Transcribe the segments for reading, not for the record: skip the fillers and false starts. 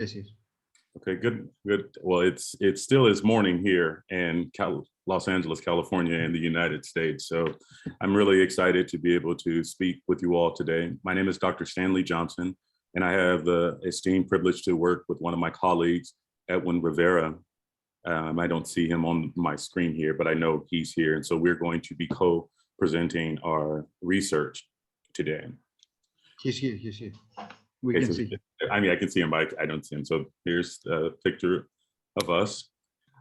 Yes, yes. Okay, good, good. Well, it still is morning here in Los Angeles, California, in the United States. So I'm really excited to be able to speak with you all today. My name is Dr. Stanley Johnson, and I have the esteemed privilege to work with one of my colleagues, Edwin Rivera. I don't see him on my screen here, but I know he's here. And so we're going to be co-presenting our research today. He's here, he's here. We Okay, can so, see. I mean, I can see him, but I don't see him. So here's a picture of us.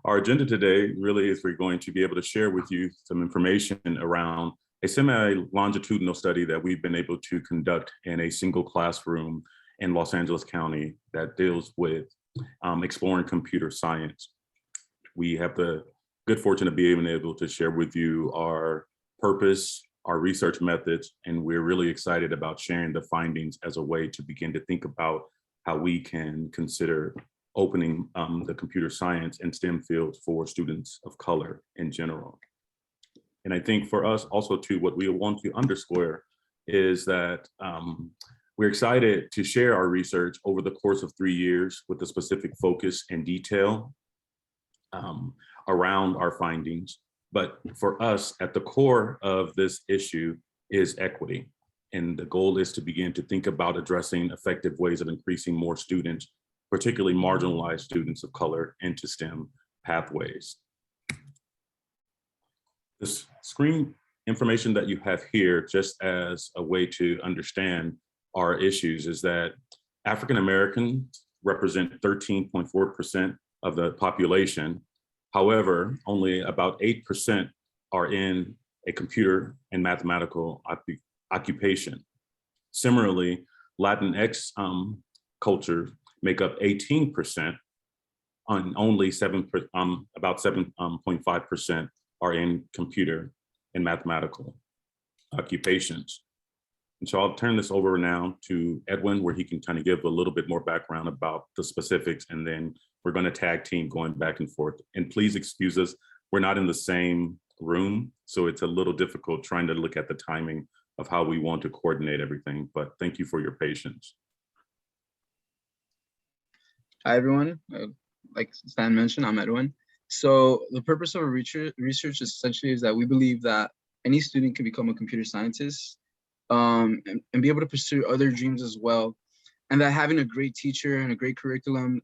Our agenda today really is we're going to be able to share with you some information around a semi-longitudinal study that we've been able to conduct in a single classroom in Los Angeles County that deals with exploring computer science. We have the good fortune of being able to share with you our purpose, our research methods, and we're really excited about sharing the findings as a way to begin to think about how we can consider opening the computer science and STEM fields for students of color in general. And I think for us also too, what we want to underscore is that we're excited to share our research over the course of 3 years with a specific focus and detail around our findings. But for us, at the core of this issue is equity. And the goal is to begin to think about addressing effective ways of increasing more students, particularly marginalized students of color, into STEM pathways. This screen information that you have here, just as a way to understand our issues, is that African Americans represent 13.4% of the population. However, only about 8% are in a computer and mathematical occupation. Similarly, Latinx cultures make up 18%, and only about 7.5% are in computer and mathematical occupations. And so I'll turn this over now to Edwin, where he can kind of give a little bit more background about the specifics, and then we're going to tag team going back and forth. And please excuse us, we're not in the same room, so it's a little difficult trying to look at the timing of how we want to coordinate everything, but thank you for your patience. Hi, everyone. Like Stan mentioned, I'm Edwin. So the purpose of our research essentially is that we believe that any student can become a computer scientist and be able to pursue other dreams as well. And that having a great teacher and a great curriculum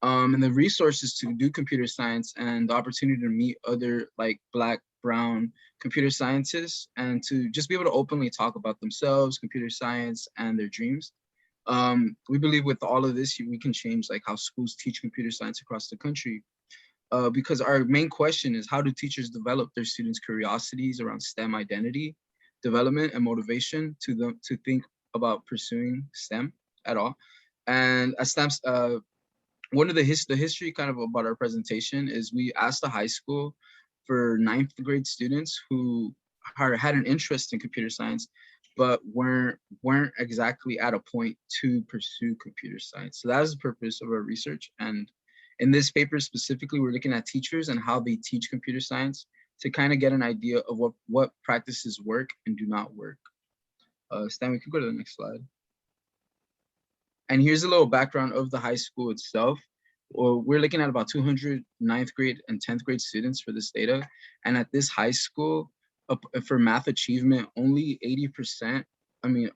and the resources to do computer science and the opportunity to meet other like Black, brown computer scientists and to just be able to openly talk about themselves, computer science, and their dreams. We believe with all of this, we can change like how schools teach computer science across the country. Because our main question is, how do teachers develop their students' curiosities around STEM identity, development, and motivation to them to think about pursuing STEM at all? And as STEM's, one of the history kind of about our presentation is we asked the high school for 9th grade students who had an interest in computer science, but weren't exactly at a point to pursue computer science. So that is the purpose of our research. And in this paper specifically, we're looking at teachers and how they teach computer science to kind of get an idea of what practices work and do not work. Stan, we can go to the next slide. And here's a little background of the high school itself. Well, we're looking at about 200 9th grade and 10th grade students for this data. And at this high school, for math achievement, only 80%, I mean,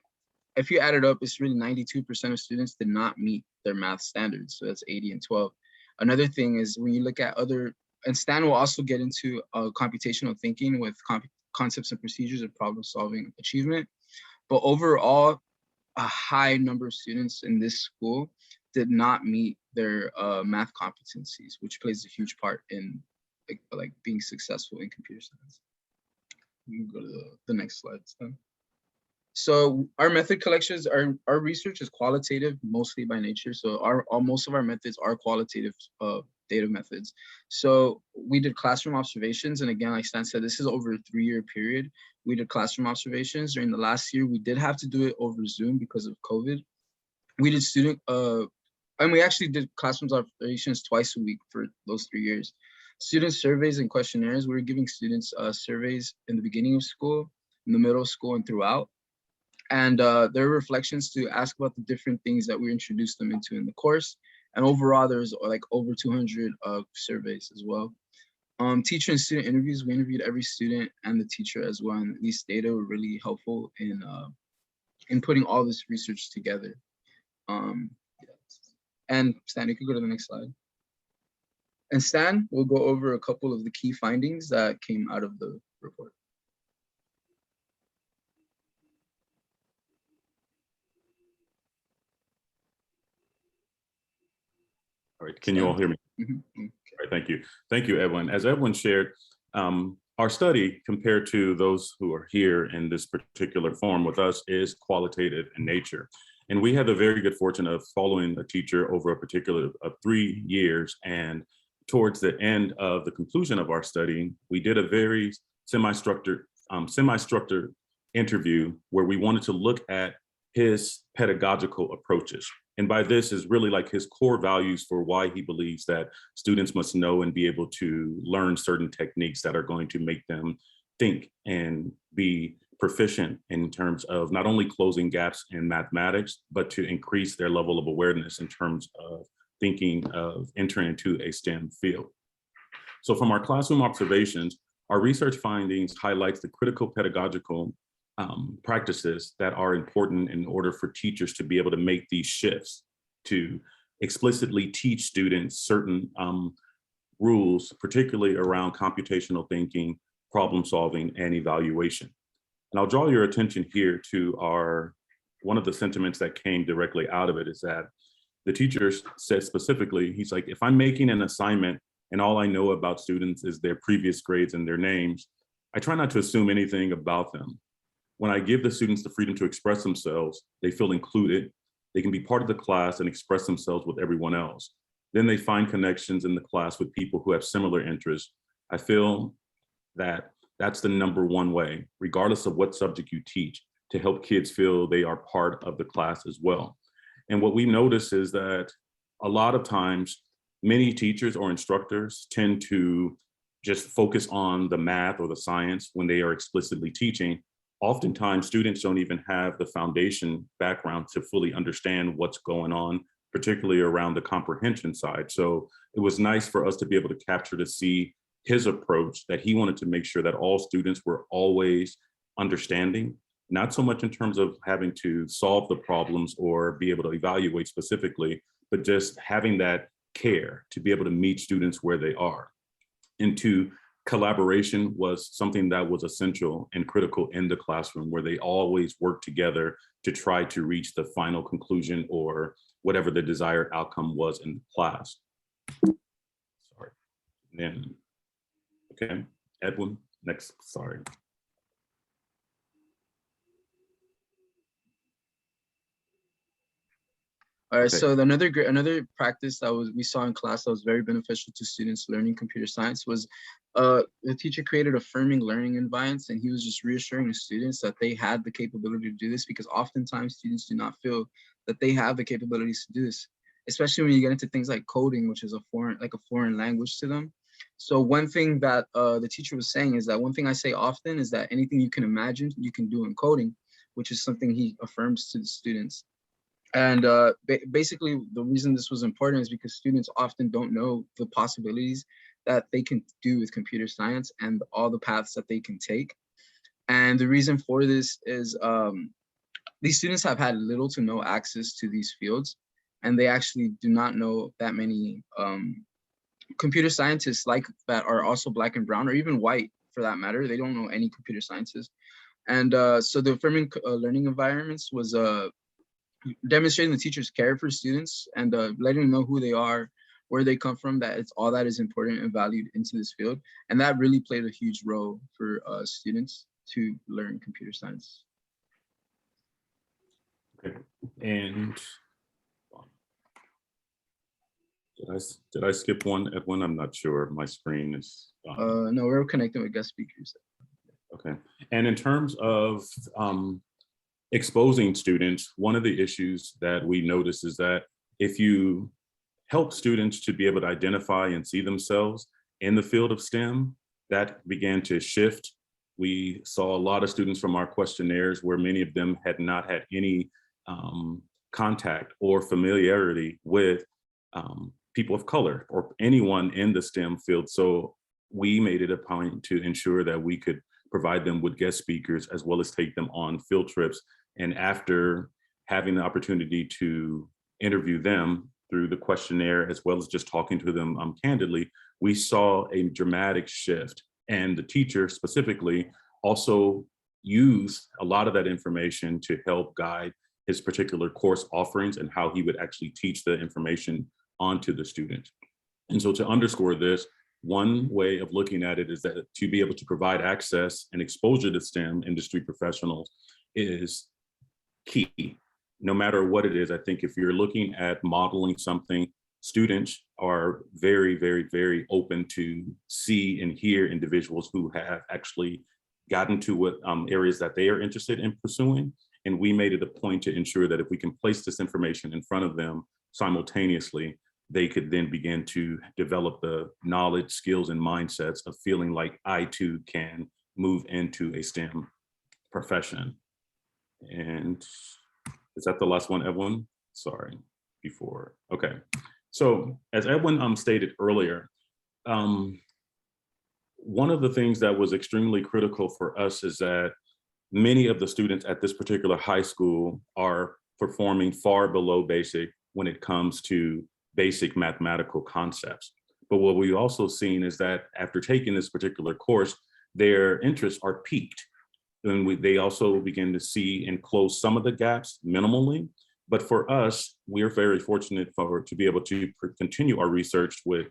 if you add it up, it's really 92% of students did not meet their math standards. So that's 80 and 12. Another thing is when you look at other, and Stan will also get into computational thinking with concepts and procedures of problem solving achievement. But overall, a high number of students in this school did not meet their math competencies, which plays a huge part in like being successful in computer science. You can go to the next slide, Stan. So our method collections, our research is qualitative mostly by nature. So most of our methods are qualitative data methods. So we did classroom observations. And again, like Stan said, this is over a 3-year period. We did classroom observations. During the last year, we did have to do it over Zoom because of COVID. We did and we actually did classroom observations twice a week for those 3 years. Student surveys and questionnaires, we were giving students surveys in the beginning of school, in the middle of school, and throughout. And there were reflections to ask about the different things that we introduced them into in the course. And overall, there's like over 200 surveys as well. Teacher and student interviews, we interviewed every student and the teacher as well. And these data were really helpful in putting all this research together. And Stan, you could go to the next slide. And Stan will go over a couple of the key findings that came out of the report. All right, can you all hear me? Mm-hmm. All right, thank you. Thank you, Edwin. As Edwin shared, our study compared to those who are here in this particular form with us is qualitative in nature. And we had the very good fortune of following a teacher over a particular 3 years. And towards the end of the conclusion of our study, we did a very semi-structured interview where we wanted to look at his pedagogical approaches. And by this is really like his core values for why he believes that students must know and be able to learn certain techniques that are going to make them think and be proficient in terms of not only closing gaps in mathematics, but to increase their level of awareness in terms of thinking of entering into a STEM field. So from our classroom observations, our research findings highlights the critical pedagogical practices that are important in order for teachers to be able to make these shifts, to explicitly teach students certain rules, particularly around computational thinking, problem solving, and evaluation. And I'll draw your attention here to one of the sentiments that came directly out of it is that the teacher said specifically, he's like, if I'm making an assignment and all I know about students is their previous grades and their names, I try not to assume anything about them. When I give the students the freedom to express themselves, they feel included, they can be part of the class and express themselves with everyone else. Then they find connections in the class with people who have similar interests. I feel that that's the #1 way, regardless of what subject you teach, to help kids feel they are part of the class as well. And what we notice is that a lot of times, many teachers or instructors tend to just focus on the math or the science when they are explicitly teaching. Oftentimes, students don't even have the foundation background to fully understand what's going on, particularly around the comprehension side. So it was nice for us to be able to capture to see his approach, that he wanted to make sure that all students were always understanding, not so much in terms of having to solve the problems or be able to evaluate specifically, but just having that care to be able to meet students where they are. And two, collaboration was something that was essential and critical in the classroom, where they always work together to try to reach the final conclusion or whatever the desired outcome was in the class. Sorry. Then, okay, Edwin, next, sorry. All right, Okay. so another practice that we saw in class that was very beneficial to students learning computer science was the teacher created affirming learning environments, and he was just reassuring the students that they had the capability to do this, because oftentimes students do not feel that they have the capabilities to do this, especially when you get into things like coding, which is a foreign language to them. So one thing that the teacher was saying is that one thing I say often is that anything you can imagine, you can do in coding, which is something he affirms to the students. And basically, the reason this was important is because students often don't know the possibilities that they can do with computer science and all the paths that they can take. And the reason for this is these students have had little to no access to these fields, and they actually do not know that many computer scientists like that are also Black and brown, or even white for that matter. They don't know any computer scientists. And so the affirming learning environments was demonstrating the teacher's care for students and letting them know who they are, where they come from, that it's all that is important and valued into this field. And that really played a huge role for students to learn computer science. Okay, and did I skip one, Edwin? I'm not sure. My screen is. No, we're connecting with guest speakers. Okay, and in terms of exposing students, one of the issues that we notice is that if you help students to be able to identify and see themselves in the field of STEM, that began to shift. We saw a lot of students from our questionnaires where many of them had not had any contact or familiarity with people of color or anyone in the STEM field. So we made it a point to ensure that we could provide them with guest speakers as well as take them on field trips. And after having the opportunity to interview them through the questionnaire, as well as just talking to them candidly, we saw a dramatic shift. And the teacher specifically also used a lot of that information to help guide his particular course offerings and how he would actually teach the information onto the student. And so to underscore this, one way of looking at it is that to be able to provide access and exposure to STEM industry professionals is key. No matter what it is, I think if you're looking at modeling something, students are very, very, very open to see and hear individuals who have actually gotten to what areas that they are interested in pursuing. And we made it a point to ensure that if we can place this information in front of them simultaneously, they could then begin to develop the knowledge, skills, and mindsets of feeling like I too can move into a STEM profession. And is that the last one, Edwin? Sorry, before, okay. So as Edwin stated earlier, one of the things that was extremely critical for us is that many of the students at this particular high school are performing far below basic when it comes to basic mathematical concepts. But what we've also seen is that after taking this particular course, their interests are piqued. And they also begin to see and close some of the gaps minimally. But for us, we're very fortunate to be able to continue our research with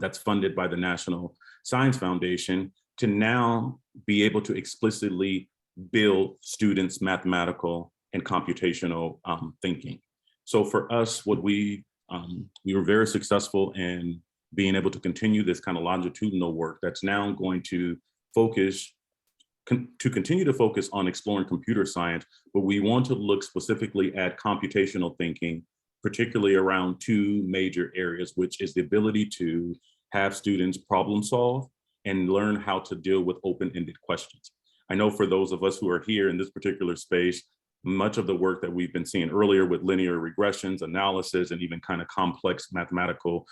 that's funded by the National Science Foundation to now be able to explicitly build students' mathematical and computational thinking. So for us, what we were very successful in being able to continue this kind of longitudinal work that's now going to continue to focus on exploring computer science, but we want to look specifically at computational thinking, particularly around two major areas, which is the ability to have students problem solve and learn how to deal with open-ended questions. I know for those of us who are here in this particular space, much of the work that we've been seeing earlier with linear regressions, analysis, and even kind of complex mathematical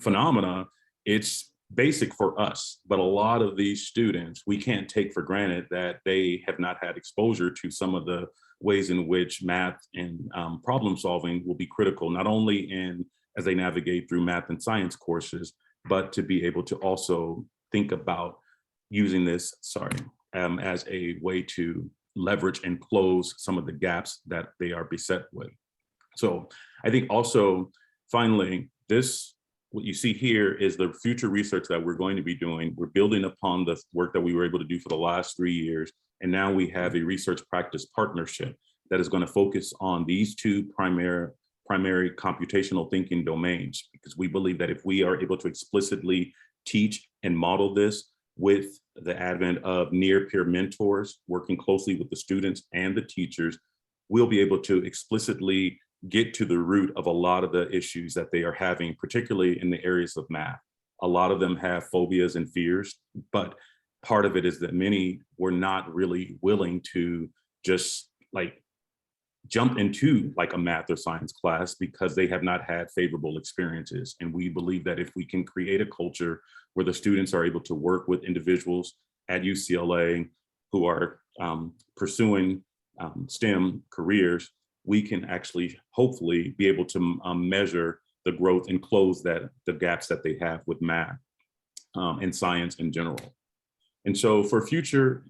phenomena, it's basic for us. But a lot of these students, we can't take for granted that they have not had exposure to some of the ways in which math and problem solving will be critical, not only as they navigate through math and science courses, but to be able to also think about using this, as a way to leverage and close some of the gaps that they are beset with. So I think also, finally, what you see here is the future research that we're going to be doing. We're building upon the work that we were able to do for the last 3 years. And now we have a research practice partnership that is going to focus on these two primary computational thinking domains, because we believe that if we are able to explicitly teach and model this with the advent of near peer mentors working closely with the students and the teachers, we'll be able to explicitly get to the root of a lot of the issues that they are having, particularly in the areas of math. A lot of them have phobias and fears, but part of it is that many were not really willing to just jump into a math or science class because they have not had favorable experiences. And we believe that if we can create a culture where the students are able to work with individuals at UCLA who are pursuing STEM careers, we can actually hopefully be able to measure the growth and close the gaps that they have with math and science in general. And so for future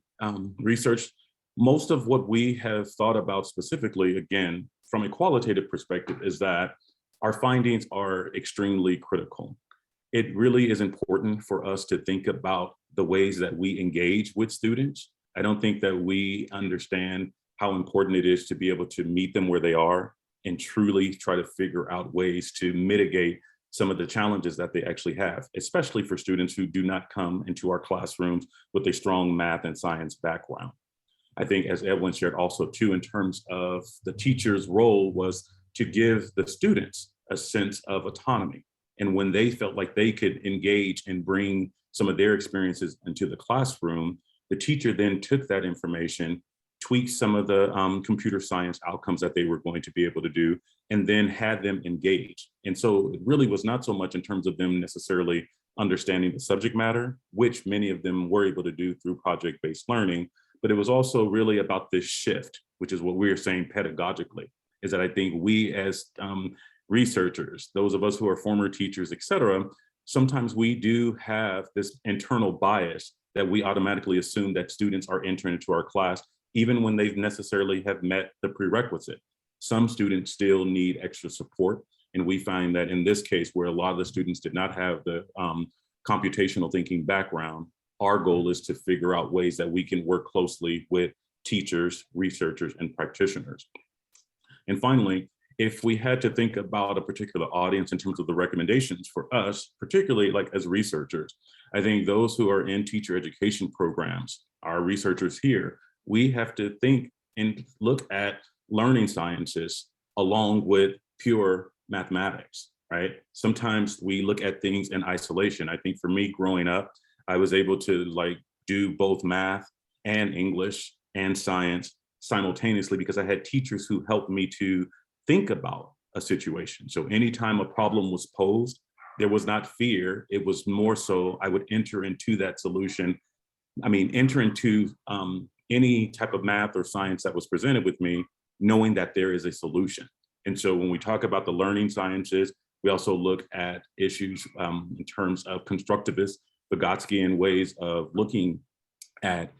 research, most of what we have thought about specifically, again, from a qualitative perspective, is that our findings are extremely critical. It really is important for us to think about the ways that we engage with students. I don't think that we understand how important it is to be able to meet them where they are and truly try to figure out ways to mitigate some of the challenges that they actually have, especially for students who do not come into our classrooms with a strong math and science background. I think, as Edwin shared also too, in terms of the teacher's role was to give the students a sense of autonomy. And when they felt like they could engage and bring some of their experiences into the classroom, the teacher then took that information tweak some of the computer science outcomes that they were going to be able to do, and then had them engage. And so it really was not so much in terms of them necessarily understanding the subject matter, which many of them were able to do through project-based learning, but it was also really about this shift, which is what we're saying pedagogically, is that I think we as researchers, those of us who are former teachers, et cetera, sometimes we do have this internal bias that we automatically assume that students are entering into our class, even when they necessarily have met the prerequisite. Some students still need extra support. And we find that in this case, where a lot of the students did not have the computational thinking background, our goal is to figure out ways that we can work closely with teachers, researchers, and practitioners. And finally, if we had to think about a particular audience in terms of the recommendations for us, particularly like as researchers, I think those who are in teacher education programs, our researchers here, we have to think and look at learning sciences along with pure mathematics, right? Sometimes we look at things in isolation. I think for me growing up, I was able to like do both math and English and science simultaneously because I had teachers who helped me to think about a situation. So anytime a problem was posed, there was not fear. It was more so I would enter into that solution. Enter into any type of math or science that was presented with me, knowing that there is a solution. And so when we talk about the learning sciences, we also look at issues in terms of constructivist, Vygotskian ways of looking at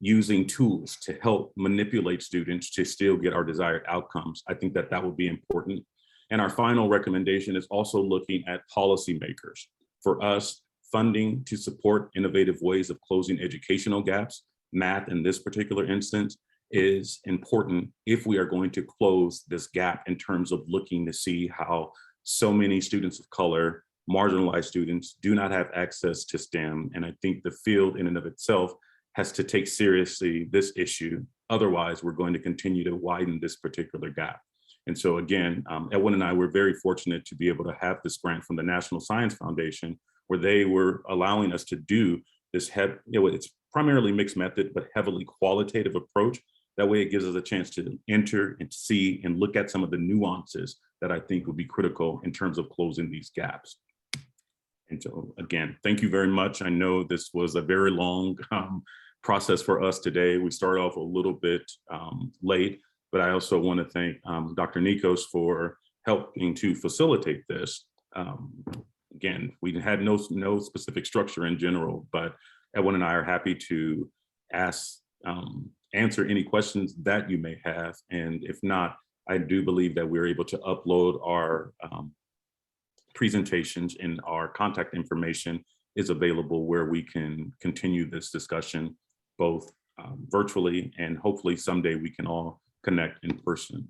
using tools to help manipulate students to still get our desired outcomes. I think that that would be important. And our final recommendation is also looking at policymakers. For us, funding to support innovative ways of closing educational gaps, math in this particular instance, is important if we are going to close this gap in terms of looking to see how so many students of color, marginalized students do not have access to STEM. And I think the field in and of itself has to take seriously this issue. Otherwise, we're going to continue to widen this particular gap. And so again, Edwin and I were very fortunate to be able to have this grant from the National Science Foundation, where they were allowing us to do this, it's primarily mixed method, but heavily qualitative approach. That way it gives us a chance to enter and see and look at some of the nuances that I think would be critical in terms of closing these gaps. And so again, thank you very much. I know this was a very long process for us today. We started off a little bit late, but I also want to thank Dr. Nikos for helping to facilitate this. Again, we had no specific structure in general, but Edwin and I are happy to answer any questions that you may have. And if not, I do believe that we're able to upload our presentations, and our contact information is available where we can continue this discussion both virtually, and hopefully someday we can all connect in person.